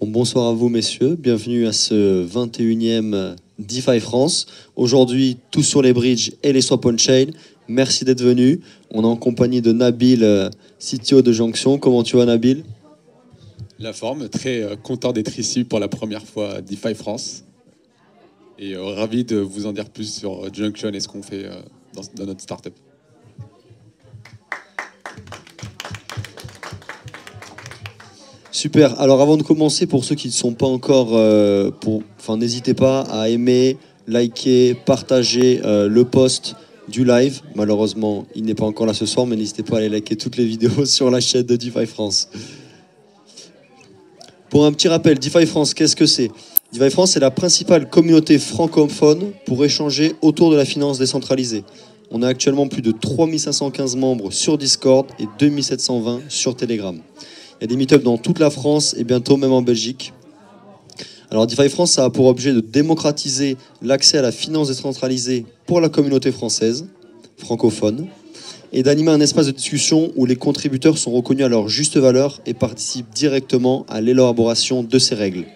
Bon, bonsoir à vous messieurs, bienvenue à ce 21e DeFi France. Aujourd'hui, tout sur les bridges et les swap on-chain. Merci d'être venus. On est en compagnie de Nabil, CTO de Jonction. Comment tu vas Nabil? La forme, très content d'être ici pour la première fois à DeFi France. Et ravi de vous en dire plus sur Junction et ce qu'on fait dans notre startup. Super. Alors avant de commencer, pour ceux qui ne sont pas encore, n'hésitez pas à aimer, liker, partager le post du live. Malheureusement, il n'est pas encore là ce soir, mais n'hésitez pas à aller liker toutes les vidéos sur la chaîne de DeFi France. Pour un petit rappel, DeFi France, qu'est-ce que c'est? DeFi France, c'est la principale communauté francophone pour échanger autour de la finance décentralisée. On a actuellement plus de 3515 membres sur Discord et 2720 sur Telegram. Il y a des meet-ups dans toute la France et bientôt même en Belgique. Alors DeFi France, ça a pour objet de démocratiser l'accès à la finance décentralisée pour la communauté française, francophone, et d'animer un espace de discussion où les contributeurs sont reconnus à leur juste valeur et participent directement à l'élaboration de ces règles.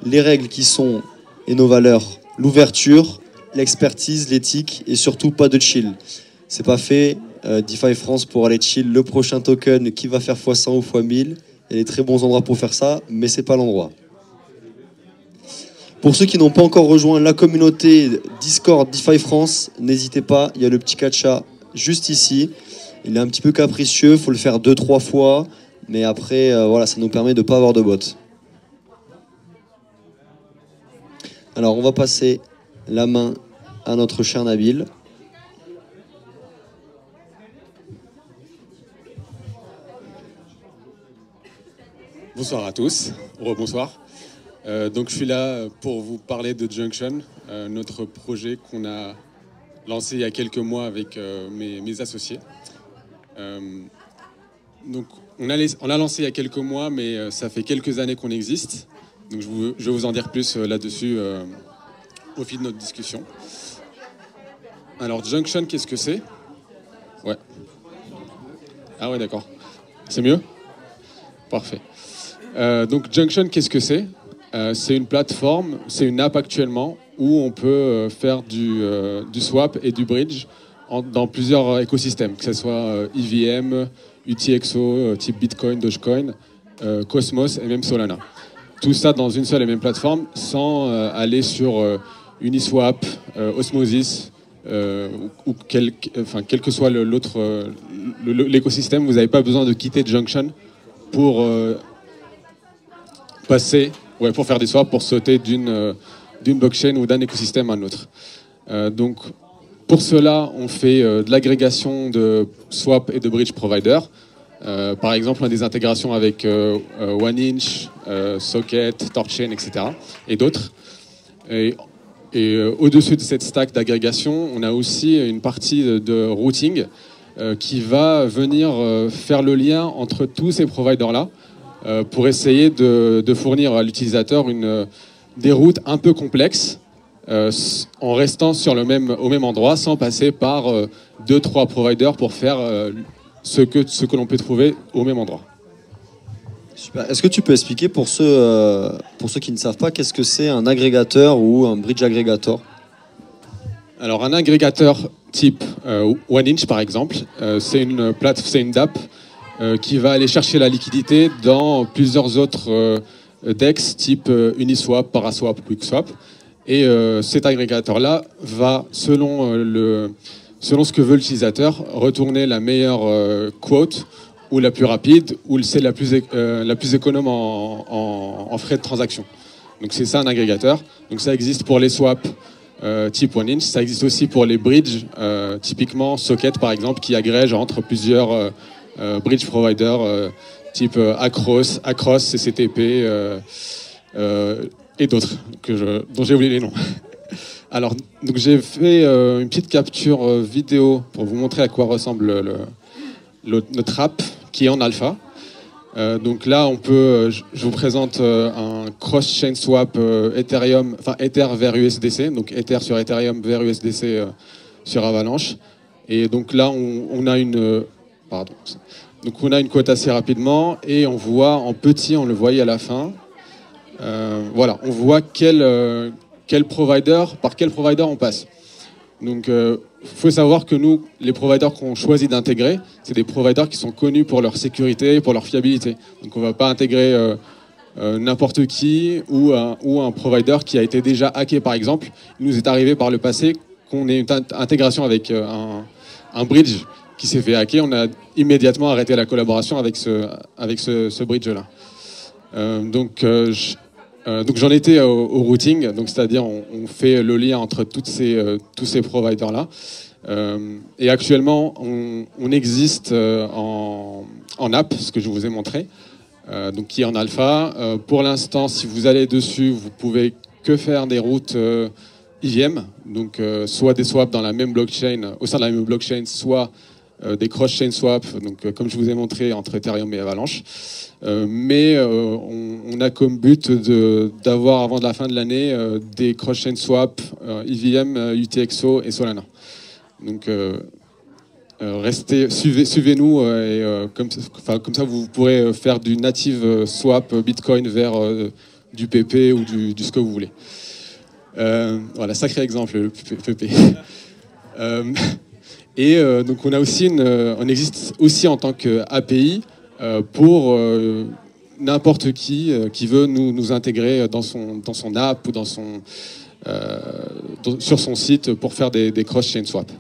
Les règles qui sont, et nos valeurs, l'ouverture, l'expertise, l'éthique et surtout pas de chill. C'est pas fait DeFi France pour aller chill le prochain token qui va faire x100 ou x1000. Il y a des très bons endroits pour faire ça, mais c'est pas l'endroit. Pour ceux qui n'ont pas encore rejoint la communauté Discord DeFi France, n'hésitez pas, il y a le petit catcha juste ici. Il est un petit peu capricieux, il faut le faire 2-3 fois, mais après, voilà, ça nous permet de ne pas avoir de bots. Alors, on va passer la main à notre cher Nabil. Bonsoir à tous, rebonsoir. Donc je suis là pour vous parler de Junction, notre projet qu'on a lancé il y a quelques mois avec mes associés. Donc on l'a lancé il y a quelques mois, mais ça fait quelques années qu'on existe. Donc je vais vous en dire plus là-dessus au fil de notre discussion. Alors Junction, qu'est-ce que c'est? Ouais. Ah ouais, d'accord. C'est mieux? Parfait. Donc Junction, qu'est-ce que c'est? C'est une plateforme, c'est une app actuellement où on peut faire du swap et du bridge dans plusieurs écosystèmes, que ce soit EVM, UTXO, type Bitcoin, Dogecoin, Cosmos et même Solana. Tout ça dans une seule et même plateforme sans aller sur Uniswap, Osmosis ou quel que soit l'écosystème. Vous n'avez pas besoin de quitter Junction pour pour faire des swaps, pour sauter d'une blockchain ou d'un écosystème à un autre. Donc, pour cela, on fait de l'agrégation de swap et de bridge provider. Par exemple, on a des intégrations avec OneInch, Socket, Torchain, etc. et d'autres. Et au-dessus de cette stack d'agrégation, on a aussi une partie de routing qui va venir faire le lien entre tous ces providers-là pour essayer de fournir à l'utilisateur des routes un peu complexes en restant au même endroit sans passer par 2-3 providers pour faire ce que l'on peut trouver au même endroit. Super. Est-ce que tu peux expliquer pour ceux qui ne savent pas qu'est-ce que c'est un agrégateur ou un bridge agrégateur? Alors un agrégateur type OneInch par exemple, c'est une DApp qui va aller chercher la liquidité dans plusieurs autres DEX type Uniswap, Paraswap, QuickSwap. Et cet agrégateur-là va, selon ce que veut l'utilisateur, retourner la meilleure quote ou la plus rapide ou c'est la plus économe en frais de transaction. Donc c'est ça un agrégateur. Donc ça existe pour les swaps type OneInch. Ça existe aussi pour les bridges, typiquement Socket par exemple, qui agrège entre plusieurs bridge provider type Acros, CCTP et d'autres dont j'ai oublié les noms. Alors, donc j'ai fait une petite capture vidéo pour vous montrer à quoi ressemble notre app qui est en alpha. Donc là, je vous présente un cross-chain swap Ethereum, enfin Ether vers USDC, donc Ether sur Ethereum vers USDC sur Avalanche. Et donc là, on a une quote assez rapidement et on voit en petit, on le voyait à la fin, voilà, on voit par quel provider on passe. Donc, faut savoir que nous, les providers qu'on choisit d'intégrer, c'est des providers qui sont connus pour leur sécurité, pour leur fiabilité. Donc, on ne va pas intégrer n'importe qui ou un provider qui a été déjà hacké, par exemple. Il nous est arrivé par le passé qu'on ait une intégration avec un bridge qui s'est fait hacker. On a immédiatement arrêté la collaboration avec ce bridge-là. Donc j'en étais au routing, donc c'est-à-dire on fait le lien entre tous ces providers-là. Et actuellement, on existe en app, ce que je vous ai montré, donc qui est en alpha. Pour l'instant, si vous allez dessus, vous pouvez que faire des routes IVM, donc soit des swaps dans la même blockchain, au sein de la même blockchain, soit des cross-chain swaps, donc comme je vous ai montré entre Ethereum et Avalanche. Mais on a comme but d'avoir avant la fin de l'année des cross-chain swaps IVM, UTXO et Solana. Donc suivez-nous et comme ça vous pourrez faire du native swap Bitcoin vers du PP ou du ce que vous voulez. Voilà, sacré exemple le PP. Et donc on existe aussi en tant qu'API pour n'importe qui veut nous intégrer dans son app ou sur son site pour faire des cross-chain swaps.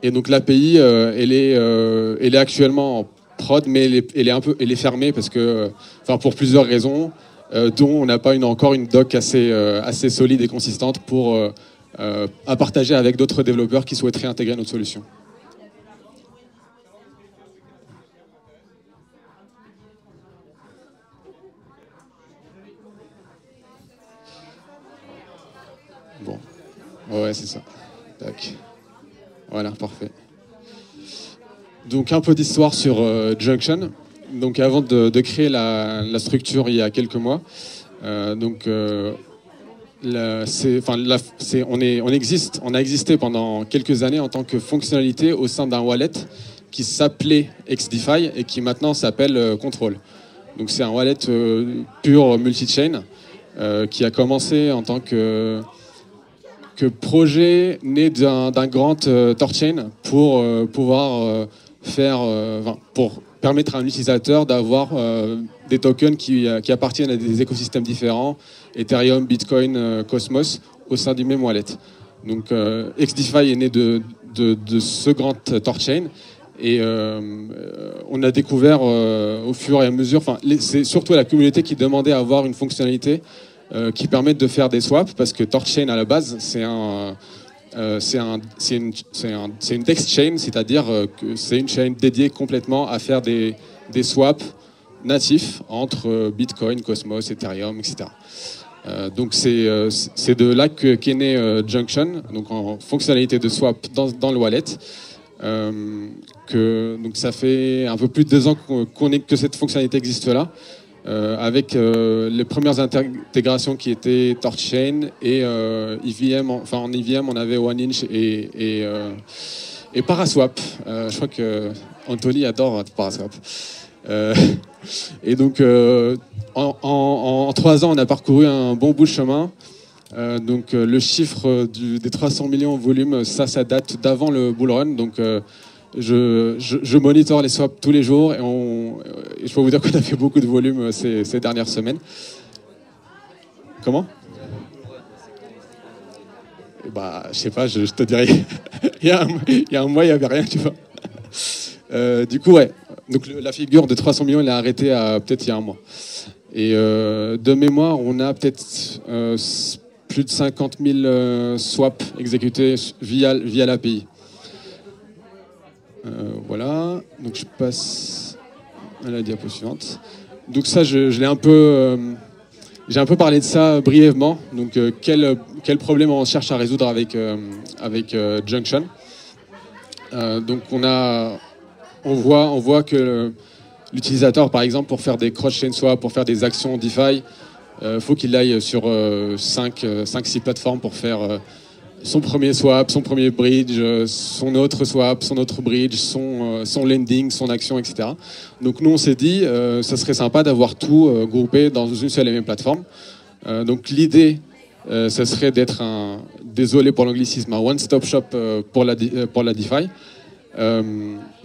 Et donc l'API, elle est actuellement en prod, mais elle est fermée parce que, pour plusieurs raisons, dont on n'a pas encore une doc assez solide et consistante à partager avec d'autres développeurs qui souhaiteraient intégrer notre solution. Bon, ouais, c'est ça. Tac. Voilà, parfait. Donc un peu d'histoire sur Junction. Donc avant de créer la structure il y a quelques mois, on a existé pendant quelques années en tant que fonctionnalité au sein d'un wallet qui s'appelait XDeFi et qui maintenant s'appelle Control. Donc c'est un wallet pur multi-chain qui a commencé en tant que projet né d'un grand Torchain pour pouvoir pour permettre à un utilisateur d'avoir des tokens qui appartiennent à des écosystèmes différents, Ethereum, Bitcoin, Cosmos, au sein du même wallet. Donc XDeFi est né de ce grand Torchain et on a découvert au fur et à mesure, c'est surtout la communauté qui demandait à avoir une fonctionnalité qui permette de faire des swaps, parce que Torchain à la base c'est une DEX chain, c'est-à-dire que c'est une chaîne dédiée complètement à faire des swaps natifs entre Bitcoin, Cosmos, Ethereum, etc. Donc c'est de là qu'est né Junction, donc en fonctionnalité de swap dans le wallet. Donc ça fait un peu plus de 2 ans que cette fonctionnalité existe là. Avec les premières intégrations qui étaient Torchain et EVM. En EVM, on avait OneInch et Paraswap. Je crois que Anthony adore Paraswap. Et donc, en 3 ans, on a parcouru un bon bout de chemin. Donc, le chiffre des 300 millions en volume, ça date d'avant le bull run. Donc, je monitore les swaps tous les jours et je peux vous dire qu'on a fait beaucoup de volume ces dernières semaines. Comment ? Bah, je sais pas, je te dirais. il y a un mois, il n'y avait rien, tu vois. Du coup, ouais. Donc la figure de 300 millions, elle est arrêtée peut-être il y a un mois. Et de mémoire, on a peut-être plus de 50 000 swaps exécutés via l'API. Voilà, donc je passe à la diapo suivante. Donc ça, j'ai un peu parlé de ça brièvement. Donc quel problème on cherche à résoudre avec Junction. Donc on voit que l'utilisateur, par exemple, pour faire des cross-chain swaps, pour faire des actions DeFi, faut qu'il aille sur 5-6 plateformes pour faire son premier swap, son premier bridge, son autre swap, son autre bridge, son lending, son action, etc. Donc nous, on s'est dit, ça serait sympa d'avoir tout groupé dans une seule et même plateforme. Donc l'idée, ça serait d'être désolé pour l'anglicisme, un one-stop shop pour la DeFi.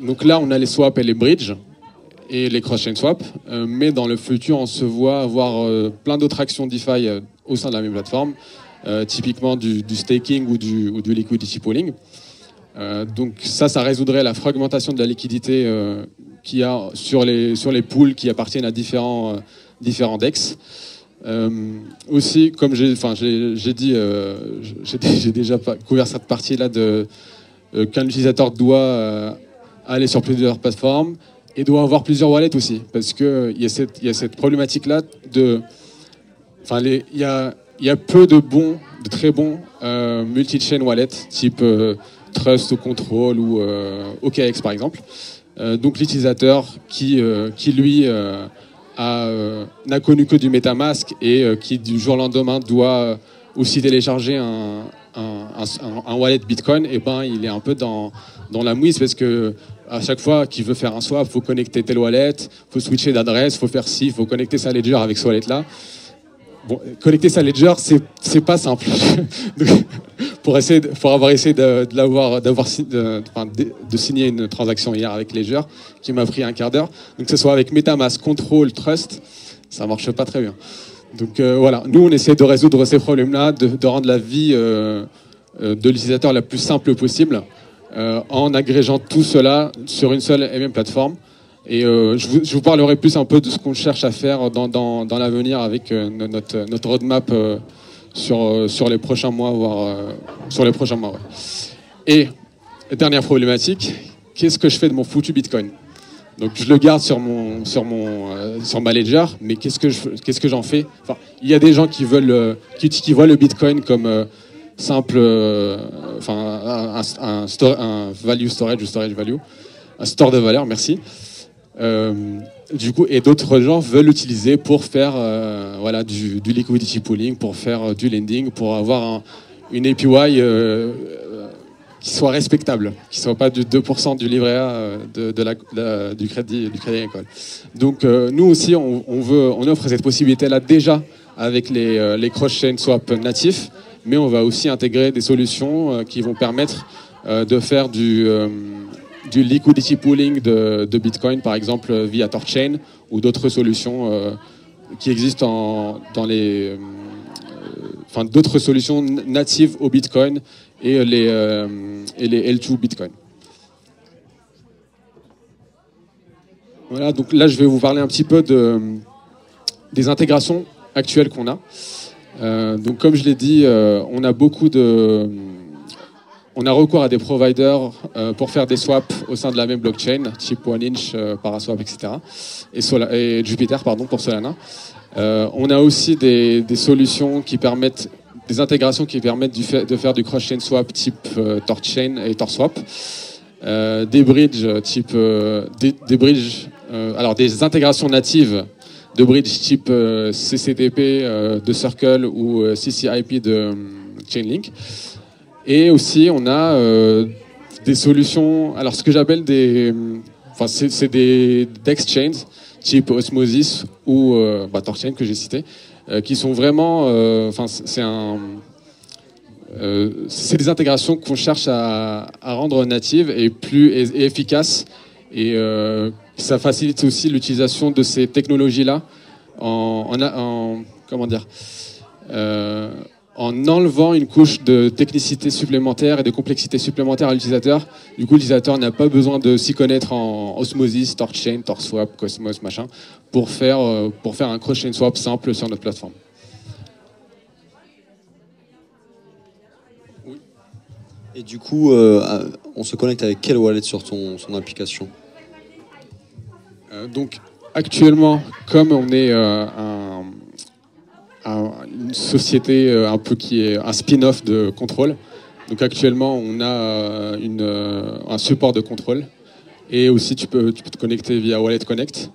Donc là, on a les swaps et les bridges et les cross-chain swaps, mais dans le futur, on se voit avoir plein d'autres actions DeFi au sein de la même plateforme, typiquement du staking ou du liquidity pooling. Donc ça résoudrait la fragmentation de la liquidité qu'il y a sur les pools qui appartiennent à différents DEX. Aussi, comme j'ai dit, j'ai déjà couvert cette partie-là qu'un utilisateur doit aller sur plusieurs plateformes et doit avoir plusieurs wallets aussi, parce qu'il y a cette problématique-là il y a peu de très bons multi-chain wallets, type Trust ou Control ou OKX par exemple. Donc l'utilisateur qui lui n'a connu que du MetaMask et qui du jour au lendemain doit aussi télécharger un wallet Bitcoin, et ben il est un peu dans la mouise, parce que à chaque fois qu'il veut faire un swap, il faut connecter tel wallet, il faut switcher d'adresse, il faut faire ci, il faut connecter sa ledger avec ce wallet là. Bon, connecter sa ledger, c'est pas simple. Donc, pour avoir essayé de signer une transaction hier avec Ledger, qui m'a pris un quart d'heure, donc que ce soit avec MetaMask, Control, Trust, ça marche pas très bien. Donc voilà, nous on essaie de résoudre ces problèmes-là, de rendre la vie de l'utilisateur la plus simple possible, en agrégeant tout cela sur une seule et même plateforme. Et je vous parlerai plus un peu de ce qu'on cherche à faire dans l'avenir avec notre roadmap sur les prochains mois, voire sur les prochains mois. Ouais. Et dernière problématique, qu'est-ce que je fais de mon foutu Bitcoin? Donc je le garde sur ma ledger, mais qu'est-ce que j'en fais? Enfin, il y a des gens qui voient le Bitcoin comme simple, un value storage ou storage value, un store de valeur, merci. Du coup, et d'autres gens veulent l'utiliser pour faire du liquidity pooling, pour faire du lending, pour avoir une APY qui soit respectable, qui ne soit pas du 2% du livret A du crédit agricole. Donc nous aussi, on offre cette possibilité-là déjà avec les cross-chain swap natifs, mais on va aussi intégrer des solutions qui vont permettre de faire du liquidity pooling de Bitcoin, par exemple via TorChain, ou d'autres solutions qui existent d'autres solutions natives au Bitcoin et les L2 Bitcoin. Voilà, donc là je vais vous parler un petit peu des intégrations actuelles qu'on a. Donc comme je l'ai dit, on a recours à des providers pour faire des swaps au sein de la même blockchain, type OneInch, Paraswap, etc. Et Jupiter, pardon, pour Solana. On a aussi des solutions qui permettent, des intégrations qui permettent de faire du cross-chain swap type TorChain et TorSwap. Des bridges type des intégrations natives de bridges type CCTP de Circle ou CCIP de Chainlink. Et aussi, on a des solutions, alors ce que j'appelle c'est des exchanges type Osmosis ou TorChain que j'ai cité, qui sont vraiment, c'est des intégrations qu'on cherche à rendre natives et et efficaces, et ça facilite aussi l'utilisation de ces technologies-là en enlevant une couche de technicité supplémentaire et de complexité supplémentaire à l'utilisateur. Du coup, l'utilisateur n'a pas besoin de s'y connaître en Osmosis, TorChain, TorSwap, Cosmos, machin, pour faire un cross-chain swap simple sur notre plateforme. Oui. Et du coup, on se connecte avec quel wallet sur son application? Donc, actuellement, comme on est une société un peu qui est un spin-off de Control. Donc actuellement, on a un support de Control, et aussi tu peux te connecter via Wallet Connect.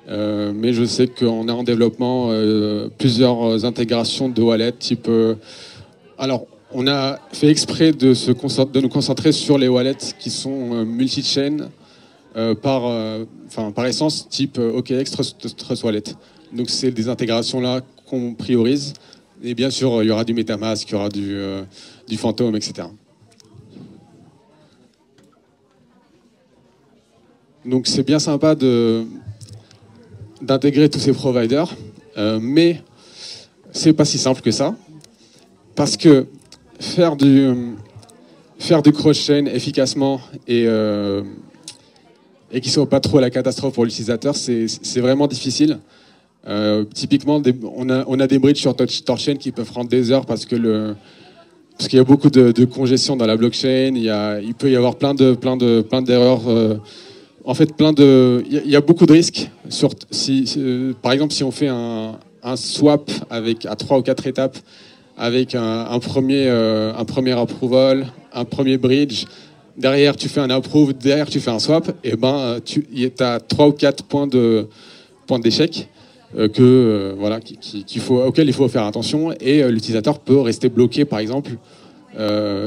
Mais je sais qu'on a en développement plusieurs intégrations de wallet type. Alors, on a fait exprès de nous concentrer sur les wallets qui sont multi-chain par essence, type OKX, Trust Wallet. Donc c'est des intégrations là qu'on priorise. Et bien sûr, il y aura du MetaMask, il y aura du Phantom, etc. Donc c'est bien sympa d'intégrer tous ces providers, mais c'est pas si simple que ça, parce que faire du cross-chain efficacement et qui soit pas trop la catastrophe pour l'utilisateur, c'est vraiment difficile. Typiquement, on a des bridges sur Torchain qui peuvent prendre des heures parce qu'il y a beaucoup de congestion dans la blockchain. Il peut y avoir plein d'erreurs. En fait, il y a beaucoup de risques. Par exemple, si on fait un swap à 3 ou 4 étapes avec un premier approval, un premier bridge, derrière tu fais un approve, derrière tu fais un swap, et ben tu as 3 ou 4 points d'échec auxquels il faut faire attention, et l'utilisateur peut rester bloqué par exemple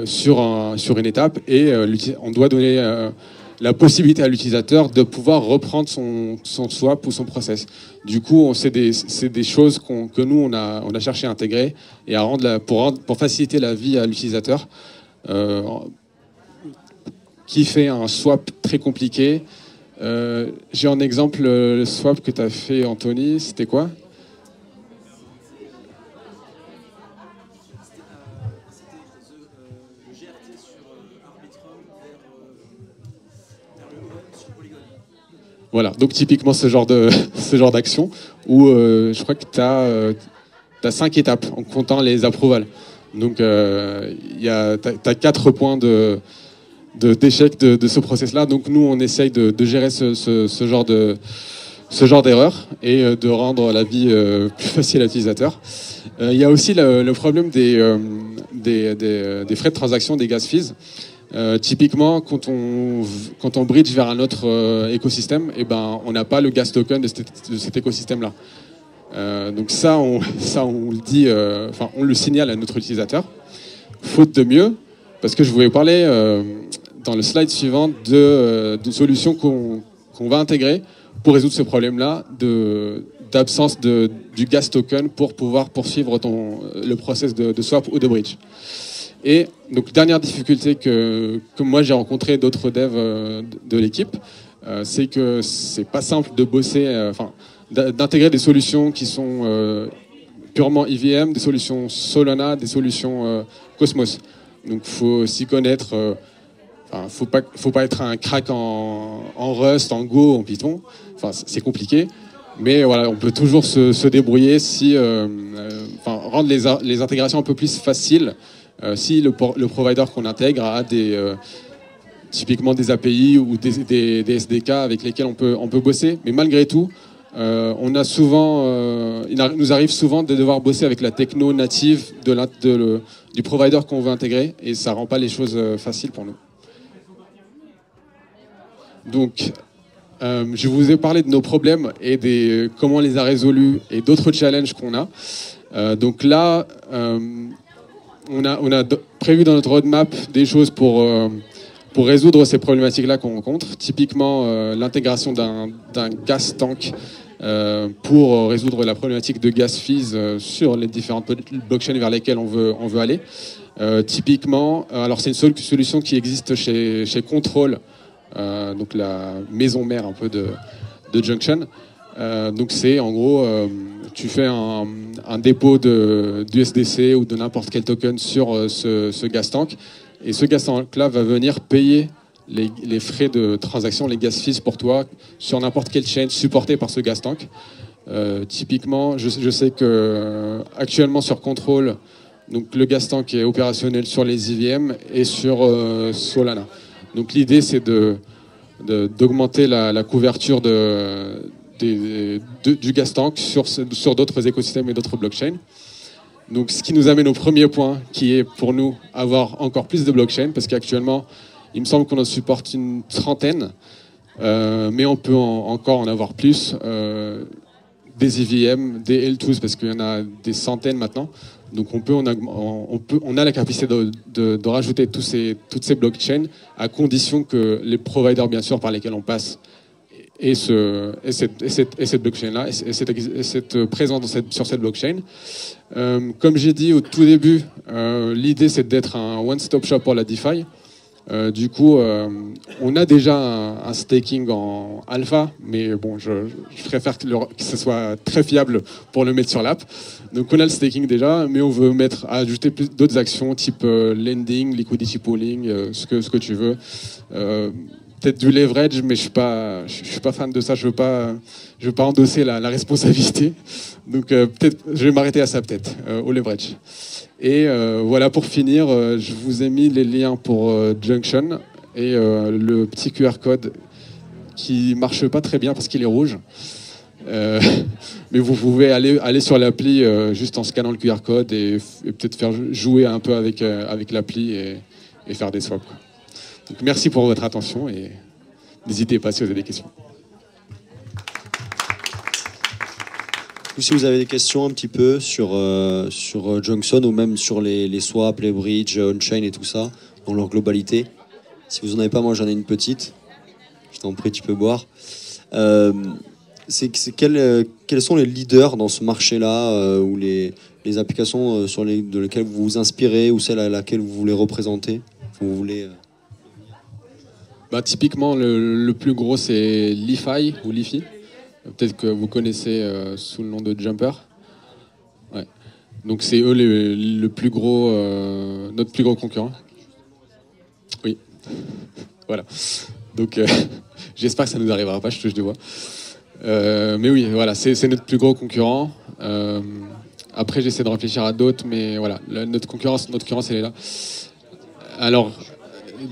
sur une étape, et on doit donner la possibilité à l'utilisateur de pouvoir reprendre son swap ou son process. Du coup, c'est des choses que nous, on a cherché à intégrer et à pour faciliter la vie à l'utilisateur qui fait un swap très compliqué. J'ai en exemple le swap que tu as fait, Anthony. C'était quoi ? Voilà, donc typiquement ce genre d'action où je crois que tu as 5 étapes en comptant les approvals. Donc tu as 4 points d'échec de ce process-là. Donc nous, on essaye de gérer ce genre d'erreur et de rendre la vie plus facile à l'utilisateur. Il y a aussi le problème des frais de transaction, des gas fees. Typiquement, quand on bridge vers un autre écosystème, on n'a pas le gas token de cet écosystème-là. Donc ça, on le dit, on le signale à notre utilisateur. Faute de mieux, parce que je voulais parler dans le slide suivant d'une solution qu'on va intégrer pour résoudre ce problème-là d'absence du gas token pour pouvoir poursuivre le process de swap ou de bridge. Et donc, dernière difficulté que moi j'ai rencontré, d'autres devs de l'équipe, c'est que c'est pas simple de bosser, d'intégrer des solutions qui sont purement EVM, des solutions Solana, des solutions Cosmos. Donc, faut s'y connaître. Faut pas être un crack en Rust, en Go, en Python. Enfin, c'est compliqué. Mais voilà, on peut toujours se débrouiller rendre les intégrations un peu plus faciles. Si le provider qu'on intègre a typiquement des API ou des SDK avec lesquels on peut bosser, mais malgré tout, il nous arrive souvent de devoir bosser avec la techno native du provider qu'on veut intégrer, et ça rend pas les choses faciles pour nous. Donc, je vous ai parlé de nos problèmes et comment on les a résolus et d'autres challenges qu'on a. Donc là, on a prévu dans notre roadmap des choses pour résoudre ces problématiques-là qu'on rencontre. Typiquement, l'intégration d'un gas tank pour résoudre la problématique de gas fees sur les différentes blockchains vers lesquelles on veut aller. Typiquement, alors c'est une solution qui existe chez Control, donc la maison mère un peu de Junction. Donc c'est en gros, tu fais un dépôt d'USDC ou de n'importe quel token sur ce gas tank, et ce gas tank là va venir payer les frais de transaction, les gas fees pour toi sur n'importe quelle chaîne supportée par ce gas tank. Typiquement, je sais que actuellement sur Control, donc le gas tank est opérationnel sur les EVM et sur Solana. Donc l'idée c'est d'augmenter la couverture du gas tank sur d'autres écosystèmes et d'autres blockchains. Donc ce qui nous amène au premier point, qui est pour nous avoir encore plus de blockchains, parce qu'actuellement il me semble qu'on en supporte une 30aine, mais on peut encore en avoir plus. des EVM, des L2s, parce qu'il y en a des centaines maintenant. Donc on a la capacité de rajouter toutes ces blockchains, à condition que les providers, bien sûr, par lesquels on passe, et cette blockchain-là, et cette présence sur cette blockchain. Comme j'ai dit au tout début, l'idée c'est d'être un one-stop shop pour la DeFi. Du coup, on a déjà un staking en alpha, mais bon, je préfère que ce soit très fiable pour le mettre sur l'app. Donc on a le staking déjà, mais on veut ajouter d'autres actions type lending, liquidity pooling, ce que tu veux. Peut-être du leverage, mais je suis pas fan de ça. Je veux pas endosser la responsabilité. Donc peut-être, je vais m'arrêter à ça peut-être, au leverage. Et voilà, pour finir, je vous ai mis les liens pour Junction et le petit QR code qui marche pas très bien parce qu'il est rouge. Mais vous pouvez aller sur l'appli juste en scannant le QR code et peut-être faire jouer un peu avec l'appli et faire des swaps. Donc, merci pour votre attention et n'hésitez pas si vous avez des questions. Si vous avez des questions un petit peu sur Junction ou même sur les swaps, les bridges, on-chain et tout ça, dans leur globalité, si vous n'en avez pas, moi j'en ai une petite. Je t'en prie, tu peux boire. Quels sont les leaders dans ce marché-là ou les applications de lesquelles vous vous inspirez ou celles à laquelle vous voulez représenter vous voulez, typiquement, le plus gros, c'est Li-Fi ou Li-Fi. Peut-être que vous connaissez sous le nom de Jumper. Ouais. Donc c'est eux le plus gros, notre plus gros concurrent. Oui. Voilà. Donc j'espère que ça ne nous arrivera pas, je touche du bois. Mais oui, voilà, c'est notre plus gros concurrent. Après, j'essaie de réfléchir à d'autres, mais voilà, notre concurrence, elle est là. Alors,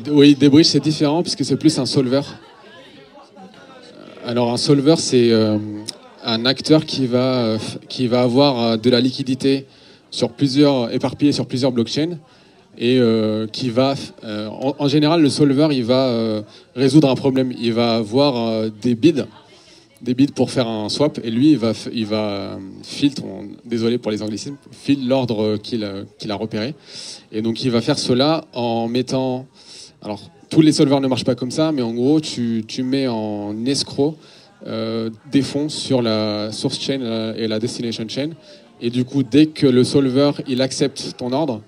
oui, des bridges, c'est différent puisque c'est plus un solver. Alors, un solver, c'est un acteur qui va avoir de la liquidité éparpillée sur plusieurs blockchains et qui va, en général, le solver, il va résoudre un problème. Il va avoir des bids pour faire un swap, et lui, il va filtre, désolé pour les anglicismes, l'ordre qu'il a repéré. Et donc, il va faire cela en mettant... Alors, tous les solvers ne marchent pas comme ça, mais en gros, tu mets en escroc des fonds sur la source chain et la destination chain. Et du coup, dès que le solver il accepte ton ordre,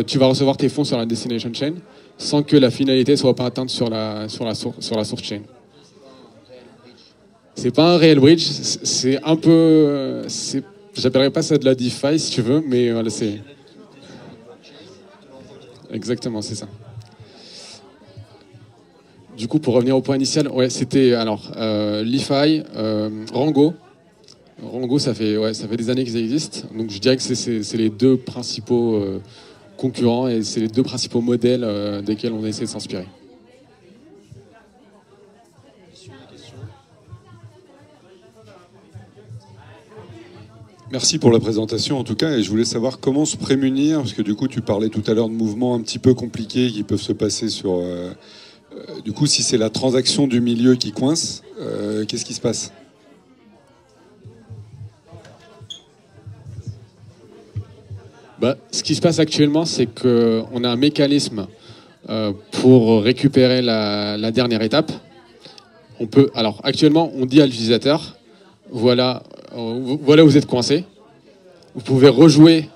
tu vas recevoir tes fonds sur la destination chain sans que la finalité soit pas atteinte sur la source chain. C'est pas un real bridge, c'est un peu... J'appellerais pas ça de la DeFi si tu veux, mais voilà, c'est... Exactement, c'est ça. Du coup, pour revenir au point initial, ouais, c'était alors Li-Fi, Rango. Rango, ça fait des années qu'ils existent. Donc je dirais que c'est les deux principaux concurrents et c'est les deux principaux modèles desquels on essaie de s'inspirer. Merci pour la présentation en tout cas, et je voulais savoir comment se prémunir, parce que du coup tu parlais tout à l'heure de mouvements un petit peu compliqués qui peuvent se passer sur... du coup, si c'est la transaction du milieu qui coince, qu'est-ce qui se passe ? Ce qui se passe actuellement, c'est qu'on a un mécanisme pour récupérer la dernière étape. Alors actuellement, on dit à l'utilisateur, voilà où vous êtes coincé. Vous pouvez rejouer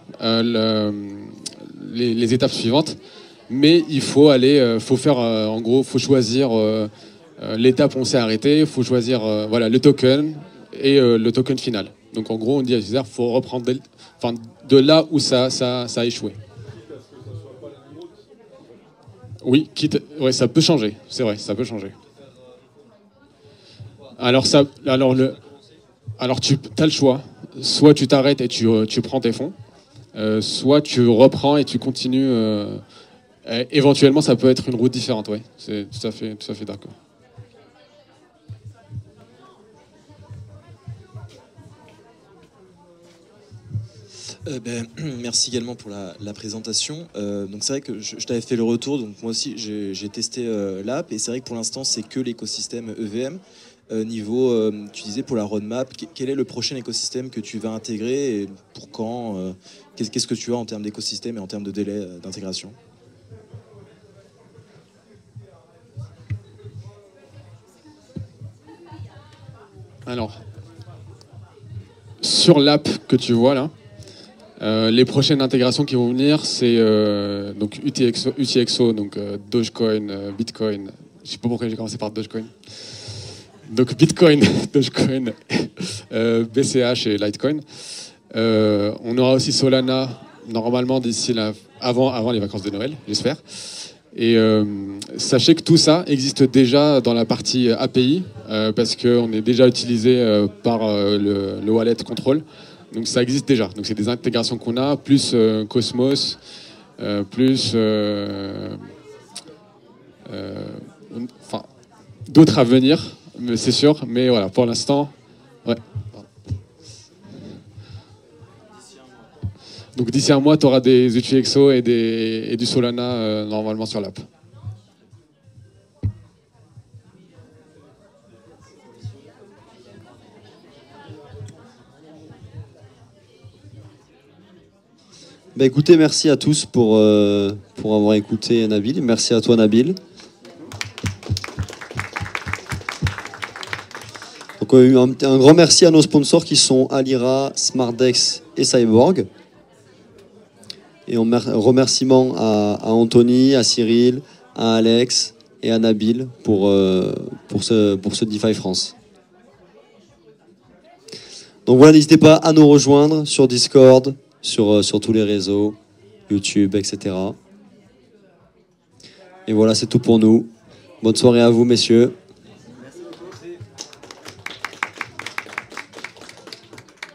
les étapes suivantes, mais il faut faut choisir l'étape où on s'est arrêté, il faut choisir le token et le token final. Donc en gros, on dit à l'utilisateur, il faut reprendre de là où ça a échoué. Oui, ça peut changer, c'est vrai, ça peut changer. Alors tu as le choix. Soit tu t'arrêtes et tu prends tes fonds, soit tu reprends et tu continues. Éventuellement, ça peut être une route différente, oui. C'est tout à fait d'accord. Merci également pour la présentation. Donc c'est vrai que je t'avais fait le retour, donc moi aussi j'ai testé l'app, et c'est vrai que pour l'instant c'est que l'écosystème EVM. Tu disais pour la roadmap, quel est le prochain écosystème que tu vas intégrer et pour quand qu'est-ce que tu as en termes d'écosystème et en termes de délai d'intégration? Alors, sur l'app que tu vois là, les prochaines intégrations qui vont venir, c'est donc UTXO, donc Dogecoin, Bitcoin. Je sais pas pourquoi j'ai commencé par Dogecoin. Donc Bitcoin, Dogecoin, BCH et Litecoin. On aura aussi Solana normalement d'ici avant les vacances de Noël, j'espère. Et sachez que tout ça existe déjà dans la partie API parce qu'on est déjà utilisé par le wallet control. Donc ça existe déjà. Donc c'est des intégrations qu'on a, plus Cosmos, plus enfin d'autres à venir, c'est sûr. Mais voilà, pour l'instant, ouais. Donc d'ici un mois, tu auras des UTXO et du Solana normalement sur l'app. Bah écoutez, merci à tous pour avoir écouté Nabil. Merci à toi Nabil. Donc un grand merci à nos sponsors qui sont Alira, Smartdex et Cyborg. Et remerciements à Anthony, à Cyril, à Alex et à Nabil pour ce DeFi France. Donc voilà, n'hésitez pas à nous rejoindre sur Discord, sur tous les réseaux, YouTube, etc. Et voilà, c'est tout pour nous. Bonne soirée à vous, messieurs.